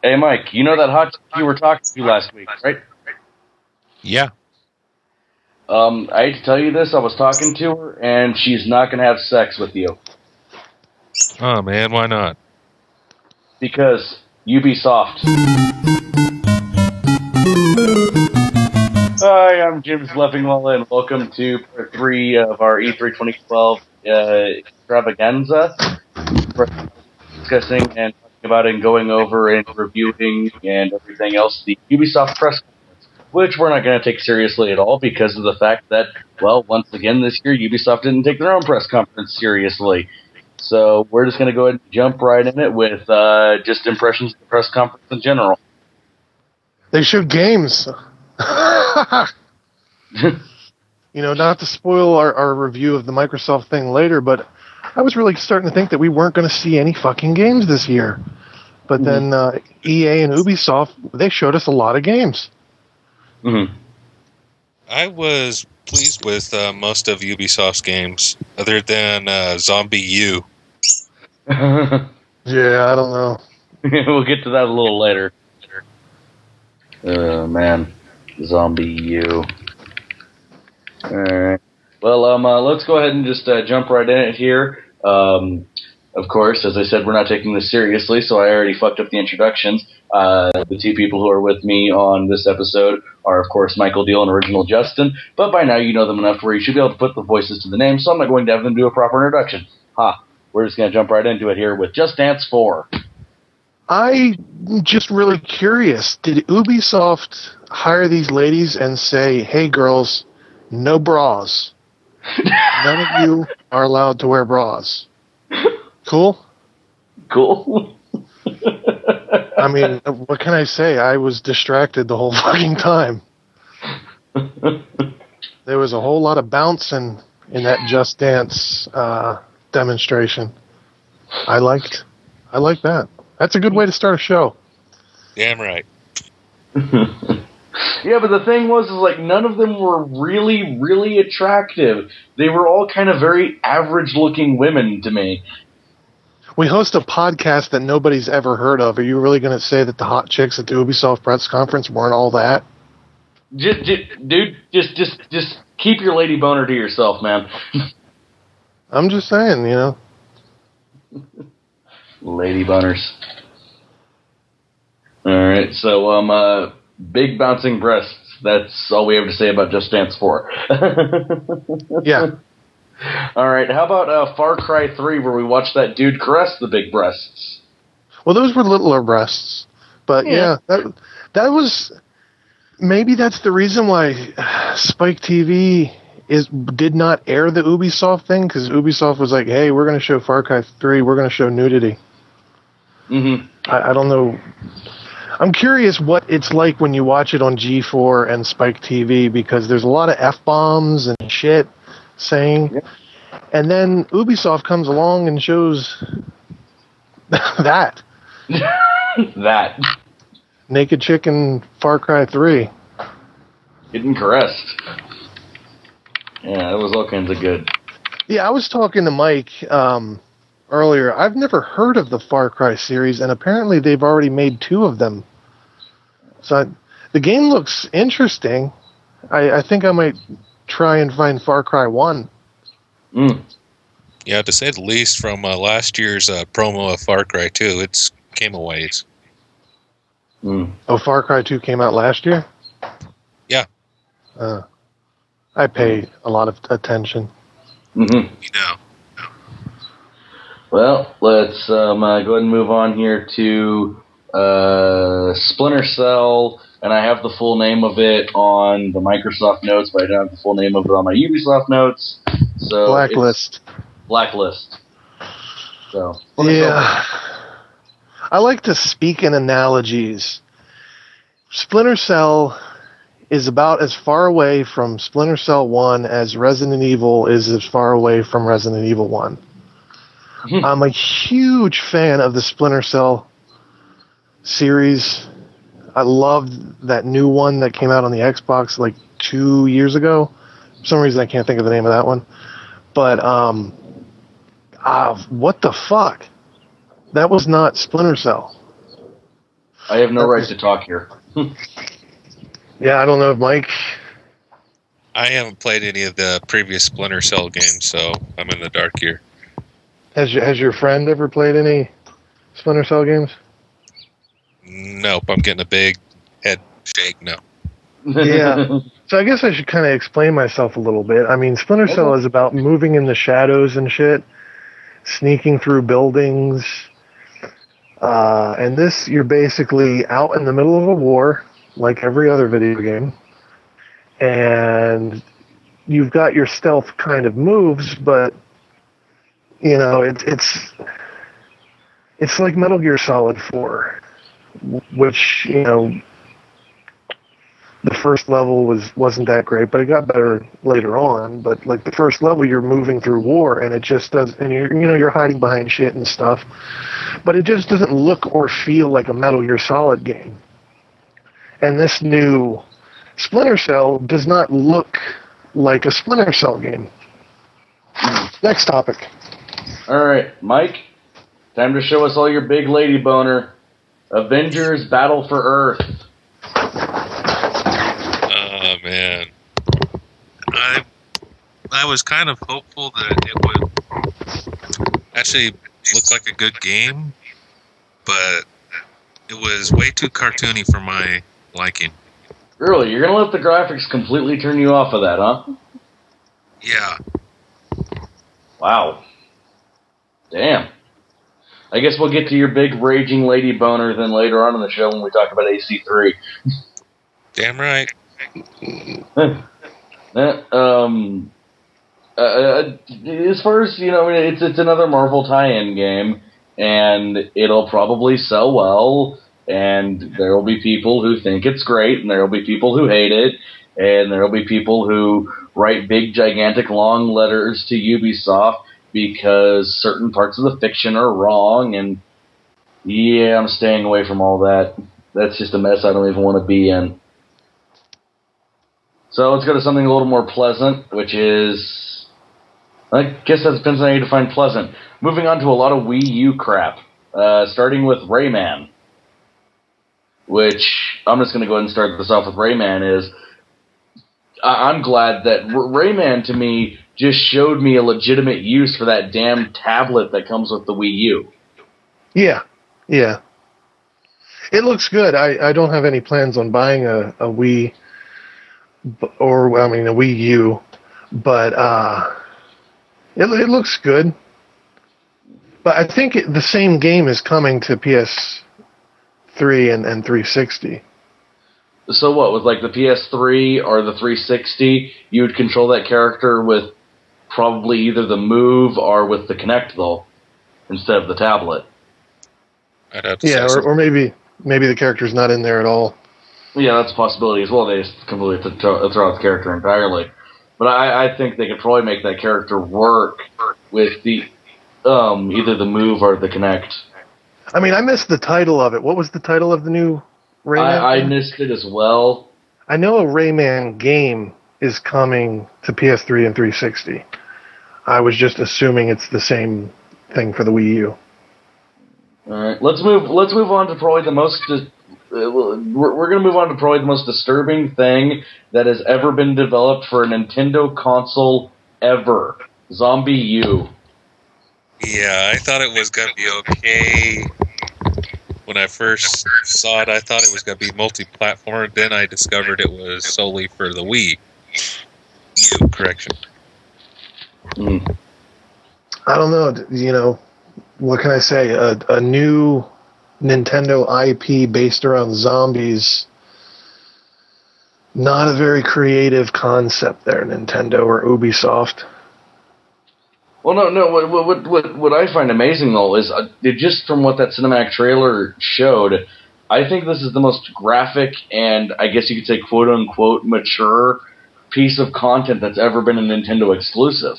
Hey, Mike, you know that hot chick you were talking to last week, right? Yeah. I hate to tell you this, I was talking to her, and she's not going to have sex with you. Oh, man, why not? Because Ubisoft. Hi, I'm James Leffingwell, and welcome to part 3 of our E3 2012 extravaganza. We're discussing and talking about and going over and reviewing and everything else the Ubisoft press conference, which we're not going to take seriously at all because of the fact that, well, once again this year, Ubisoft didn't take their own press conference seriously. So we're just going to go ahead and jump right in it with just impressions of the press conference in general. They showed games. You know, not to spoil our review of the Microsoft thing later, but I was really starting to think that we weren't going to see any fucking games this year. But then EA and Ubisoft, they showed us a lot of games. Mm-hmm. I was pleased with most of Ubisoft's games, other than Zombie U. Yeah, I don't know. We'll get to that a little later. Oh, man. Zombie U. Alright. Well, let's go ahead and just jump right in it here. Of course, as I said, we're not taking this seriously, so I already fucked up the introductions. The two people who are with me on this episode are, of course, Michael Deal and Original Justin, but by now you know them enough where you should be able to put the voices to the name, so I'm not going to have them do a proper introduction. We're just going to jump right into it here with Just Dance 4. I'm just really curious. Did Ubisoft hire these ladies and say, hey, girls, no bras. None of you are allowed to wear bras. Cool? Cool. I mean, what can I say? I was distracted the whole fucking time. There was a whole lot of bouncing in that Just Dance demonstration. I like that. That's a good way to start a show. Damn right. Yeah, but the thing was, is like none of them were really, really attractive. They were all kind of very average-looking women to me. We host a podcast that nobody's ever heard of. Are you really going to say that the hot chicks at the Ubisoft press conference weren't all that? Dude, just keep your lady boner to yourself, man. I'm just saying, you know. Lady boners. Alright, so, big bouncing breasts. That's all we have to say about Just Dance 4. Yeah. Alright, how about Far Cry 3 where we watched that dude caress the big breasts? Well, those were littler breasts. But yeah, that was... Maybe that's the reason why Spike TV did not air the Ubisoft thing, because Ubisoft was like, hey, we're going to show Far Cry 3, we're going to show nudity. Mm-hmm. I don't know. I'm curious what it's like when you watch it on G4 and Spike TV, because there's a lot of F-bombs and shit saying. Yep. And then Ubisoft comes along and shows that. That. Naked chick in Far Cry 3. Getting caressed. Yeah, it was all kinds of good. Yeah, I was talking to Mike earlier. I've never heard of the Far Cry series, and apparently they've already made 2 of them. So the game looks interesting. I think I might try and find Far Cry 1. Mm. Yeah, to say the least, from last year's promo of Far Cry 2, it came a ways. Mm. Oh, Far Cry 2 came out last year? Yeah. I pay a lot of attention. Mm-hmm. You know. Well, let's go ahead and move on here to Splinter Cell, and I have the full name of it on the Microsoft notes, but I don't have the full name of it on my Ubisoft notes. So Blacklist. Blacklist. So yeah. I like to speak in analogies. Splinter Cell is about as far away from Splinter Cell 1 as Resident Evil is as far away from Resident Evil 1. I'm a huge fan of the Splinter Cell series. I loved that new one that came out on the Xbox like 2 years ago. For some reason I can't think of the name of that one. But, what the fuck? That was not Splinter Cell. I have no right to talk here. Yeah, I don't know if Mike... I haven't played any of the previous Splinter Cell games, so I'm in the dark here. Has your friend ever played any Splinter Cell games? Nope, I'm getting a big head shake. No. Yeah. So I guess I should kind of explain myself a little bit. I mean, Splinter Cell is about moving in the shadows and shit, sneaking through buildings. And this, you're basically out in the middle of a war, like every other video game. And you've got your stealth kind of moves, but, you know, it's like Metal Gear Solid 4, which, you know, the first level wasn't that great, but it got better later on. But like the first level, you're moving through war, and it just does, and you're hiding behind shit and stuff, but it just doesn't look or feel like a Metal Gear Solid game. And this new Splinter Cell does not look like a Splinter Cell game. Next topic. All right, Mike, time to show us all your big lady boner. Avengers Battle for Earth. Oh, man. I was kind of hopeful that it would actually look like a good game, but it was way too cartoony for my liking. Really? You're going to let the graphics completely turn you off of that, huh? Yeah. Wow. Damn. I guess we'll get to your big raging lady boner then later on in the show when we talk about AC3. Damn right. As far as, you know, it's another Marvel tie-in game, and it'll probably sell well, and there will be people who think it's great, and there will be people who hate it, and there will be people who write big, gigantic, long letters to Ubisoft because certain parts of the fiction are wrong, and yeah, I'm staying away from all that. That's just a mess I don't even want to be in. So let's go to something a little more pleasant, which is... I guess that depends on how you define pleasant. Moving on to a lot of Wii U crap. Starting with Rayman. Which, I'm just going to go ahead and start this off with Rayman, is... I'm glad that Rayman, to me, just showed me a legitimate use for that damn tablet that comes with the Wii U. Yeah. It looks good. I don't have any plans on buying a Wii... or, I mean, a Wii U, but it looks good. But I think the same game is coming to PS3 and 360. So what, with like the PS3 or the 360, you would control that character with probably either the Move or with the Kinect, though, instead of the tablet. I'd have to say or maybe the character's not in there at all. Yeah, that's a possibility as well. They just completely throw out the character entirely. But I think they could probably make that character work with the either the Move or the Kinect. I mean, I missed the title of it. What was the title of the new Rayman? I missed it as well. I know a Rayman game is coming to PS3 and 360. I was just assuming it's the same thing for the Wii U. All right, let's move on to probably the most. We're going to move on to probably the most disturbing thing that has ever been developed for a Nintendo console ever. Zombie U. Yeah, I thought it was going to be okay. When I first saw it, I thought it was going to be multi-platform. Then I discovered it was solely for the Wii U. Correction. I don't know. You know, what can I say? A new Nintendo IP based around zombies. Not a very creative concept there, Nintendo or Ubisoft. Well, no. What I find amazing though is just from what that cinematic trailer showed, I think this is the most graphic and I guess you could say quote unquote mature piece of content that's ever been a Nintendo exclusive.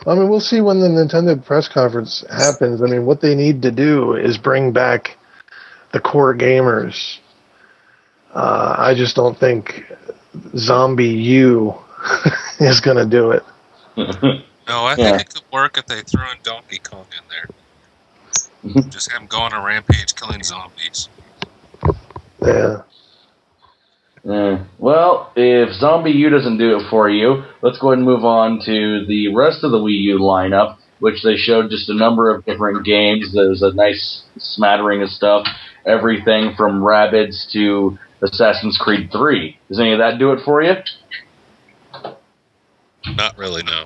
I mean, we'll see when the Nintendo press conference happens. I mean, what they need to do is bring back the core gamers. I just don't think Zombie U is going to do it. No, I think it could work if they threw in Donkey Kong in there. Just have him go on a rampage killing zombies. Yeah. Well, if Zombie U doesn't do it for you, let's go ahead and move on to the rest of the Wii U lineup, which they showed just a number of different games. There's a nice smattering of stuff, everything from Rabbids to Assassin's Creed 3. Does any of that do it for you? Not really, no.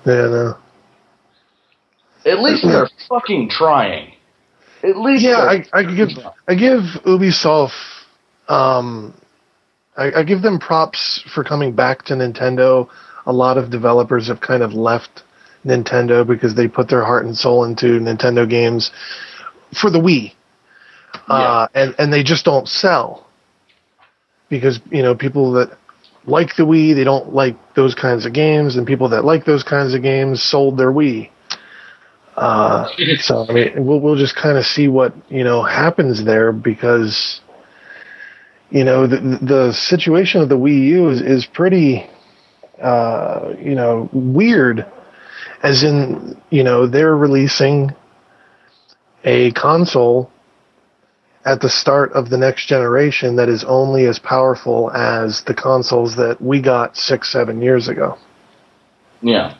Yeah, no. At least they're fucking trying. At least I give Ubisoft I give them props for coming back to Nintendo. A lot of developers have kind of left Nintendo because they put their heart and soul into Nintendo games for the Wii. And they just don't sell. Because, people that like the Wii, they don't like those kinds of games, and people that like those kinds of games sold their Wii. So, I mean, we'll just kind of see what, happens there, because, the situation of the Wii U is pretty, weird, as in, they're releasing a console at the start of the next generation that is only as powerful as the consoles that we got 6-7 years ago. Yeah.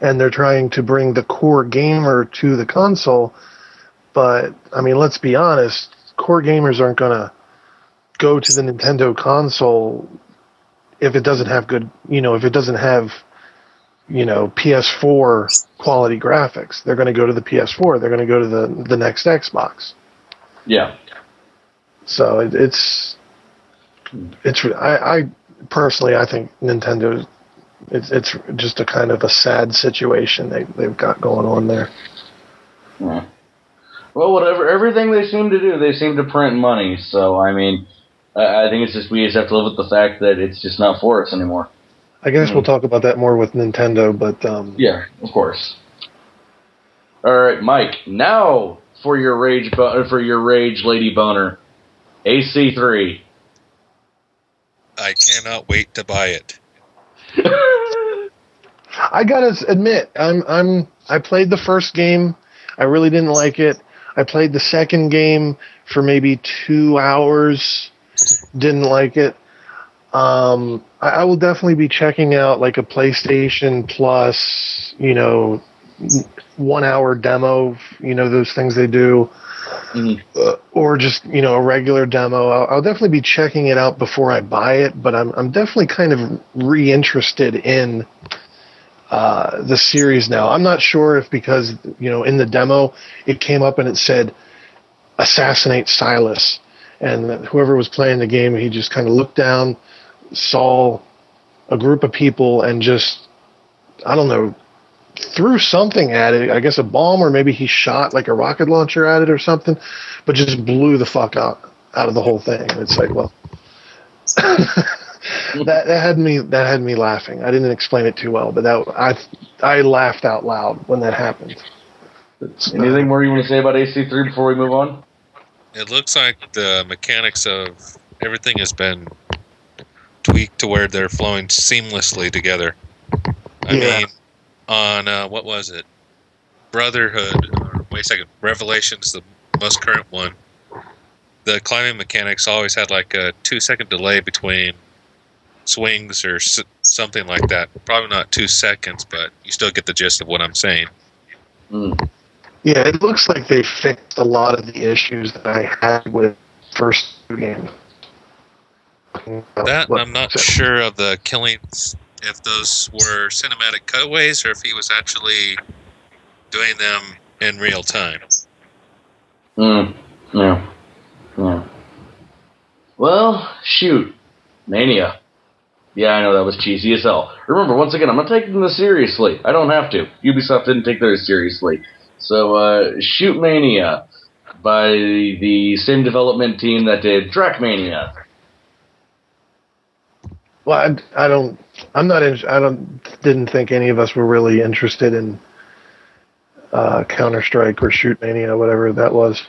And they're trying to bring the core gamer to the console, but, I mean, let's be honest, core gamers aren't going to go to the Nintendo console if it doesn't have good, if it doesn't have, PS4 quality graphics. They're going to go to the PS4. They're going to go to the next Xbox. Yeah. So I personally, I think Nintendo, it's just a kind of a sad situation they've got going on there. Yeah. Well, whatever, everything they seem to do, they seem to print money. So, I mean, I think it's just, we just have to live with the fact that it's just not for us anymore. I guess we'll talk about that more with Nintendo, but yeah, of course. All right, Mike. Now for your rage lady boner, AC3. I cannot wait to buy it. I gotta admit, I played the first game. I really didn't like it. I played the second game for maybe 2 hours. Didn't like it. I will definitely be checking out like a PlayStation Plus, 1 hour demo, those things they do, or just, a regular demo. I'll definitely be checking it out before I buy it, but I'm definitely kind of reinterested in the series now. I'm not sure if because, in the demo it came up and it said assassinate Silas, and whoever was playing the game, he just kind of looked down, saw a group of people, and just, I don't know, threw something at it. I guess a bomb, or maybe he shot like a rocket launcher at it or something, but just blew the fuck out of the whole thing. It's like, well, that had me laughing. I didn't explain it too well, but I laughed out loud when that happened. Anything more you want to say about AC3 before we move on? It looks like the mechanics of everything has been tweaked to where they're flowing seamlessly together. I mean, on, what was it? Brotherhood, or wait a second, Revelation's the most current one. The climbing mechanics always had like a 2-second delay between swings or something like that. Probably not 2 seconds, but you still get the gist of what I'm saying. Yeah, it looks like they fixed a lot of the issues that I had with the first game. That, I'm not sure of the killings, if those were cinematic cutaways or if he was actually doing them in real time. Yeah. Well, shoot. Mania. Yeah, I know that was cheesy as hell. Remember, once again, I'm not taking this seriously. I don't have to. Ubisoft didn't take theirs seriously. So, Shoot Mania by the same development team that did Trackmania. Well, didn't think any of us were really interested in Counter-Strike or Shoot Mania, whatever that was.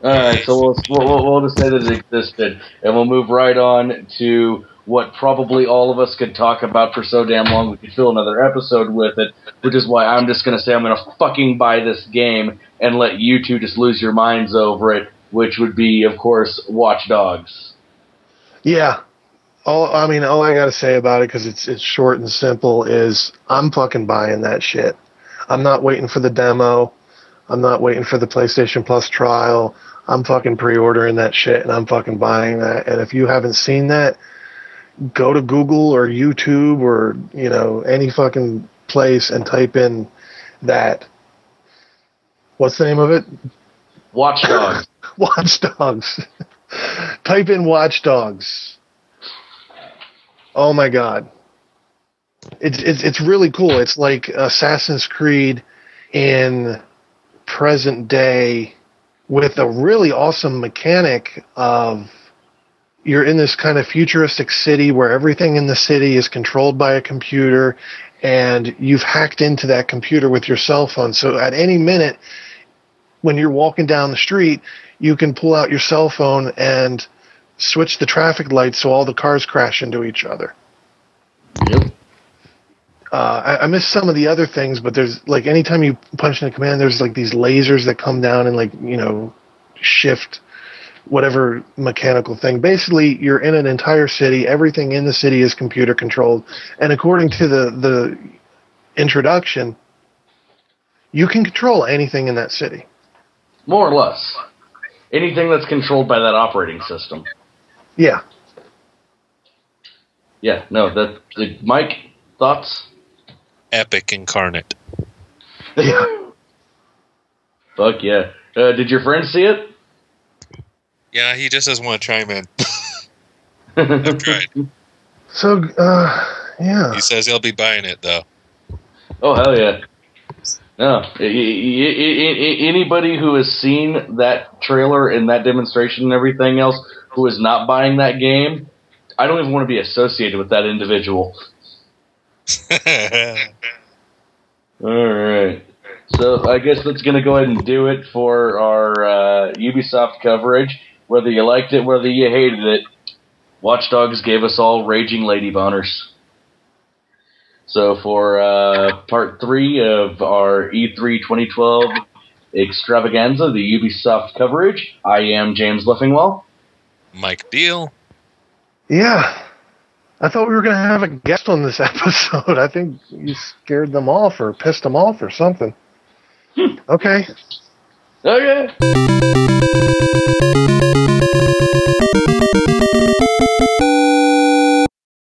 Alright, so we'll just say that it existed, and we'll move right on to what probably all of us could talk about for so damn long we could fill another episode with it, which is why I'm just going to say I'm going to fucking buy this game and let you two just lose your minds over it. which would be, of course, Watch Dogs. Yeah. All I gotta say about it, because it's short and simple, is I'm fucking buying that shit. I'm not waiting for the demo. I'm not waiting for the PlayStation Plus trial. I'm fucking pre-ordering that shit, and I'm fucking buying that. And if you haven't seen that, go to Google or YouTube or, any fucking place and type in that. What's the name of it? Watch Dogs. Watch Dogs. Type in Watch Dogs. Oh my god. It's really cool. It's like Assassin's Creed in present day, with a really awesome mechanic of you're in this kind of futuristic city where everything in the city is controlled by a computer, and you've hacked into that computer with your cell phone. So at any minute, when you're walking down the street, you can pull out your cell phone and switch the traffic lights so all the cars crash into each other. Yep. I missed some of the other things, but there's, like, anytime you punch in a command, there's, like, these lasers that come down and, like, shift whatever mechanical thing. Basically, you're in an entire city. Everything in the city is computer controlled. And according to the introduction, you can control anything in that city. More or less. Anything that's controlled by that operating system. Yeah. Yeah, no, Mike, thoughts? Epic incarnate. Yeah. Fuck yeah. Did your friend see it? Yeah, he just doesn't want to chime in. I've tried. So, yeah. He says he'll be buying it, though. Oh, hell yeah. No. Anybody who has seen that trailer and that demonstration and everything else who is not buying that game, I don't even want to be associated with that individual. Alright. So I guess that's going to go ahead and do it for our Ubisoft coverage. Whether you liked it, whether you hated it, Watch Dogs gave us all raging lady boners. So for part 3 of our E3 2012 extravaganza, the Ubisoft coverage, I am James Leffingwell. Mike Deal. Yeah. I thought we were going to have a guest on this episode. I think you scared them off or pissed them off or something. Okay. Okay.